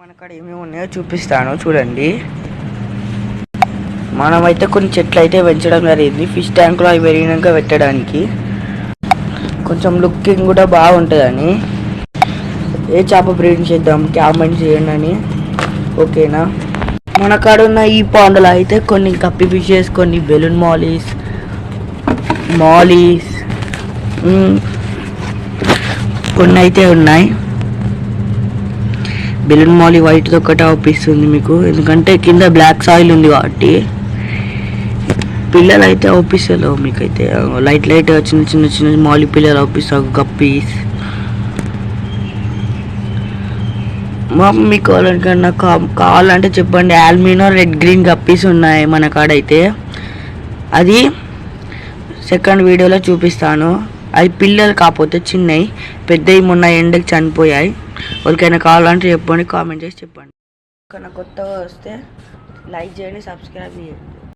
మనకాడ ఏమేమి ఉన్నాయో చూపిస్తాను చూడండి. మనమైతే కొన్ని చెట్లు అయితే పెంచడం జరిగింది ఫిష్ ట్యాంక్లో అవి పెరిగినాక పెట్టడానికి. కొంచెం లుకింగ్ కూడా బాగుంటుందని. ఏ చేప బ్రీడింగ్ చేద్దాం కామెంట్ చేయండి అని. ఓకేనా. మన కాడ ఉన్న ఈ పాండులో అయితే కొన్ని కప్పి ఫిషెస్, కొన్ని బెలూన్ మాలీస్ కొన్ని అయితే ఉన్నాయి. బెలూన్ మాలీ వైట్తో ఒకటే అవుపిస్తుంది మీకు, ఎందుకంటే కింద బ్లాక్ సాయిల్ ఉంది కాబట్టి. పిల్లలు అయితే అవుపిస్తారు మీకైతే లైట్ చిన్న చిన్న చిన్న మాలీ పిల్లలు అవుపిస్తారు గప్పీస్. మీకు కావాలంటే చెప్పండి. ఆల్మినో రెడ్ గ్రీన్ గప్పీస్ ఉన్నాయి మన కాడైతే. అది సెకండ్ వీడియోలో చూపిస్తాను. అవి పిల్లలు కాకపోతే చిన్నవి, పెద్దవి మొన్న ఎండకి చనిపోయాయి. ఎవరికైనా కావాలంటే చెప్పండి, కామెంట్ చేసి చెప్పండి. కొత్తగా వస్తే లైక్ చేయండి, సబ్స్క్రైబ్ చేయండి.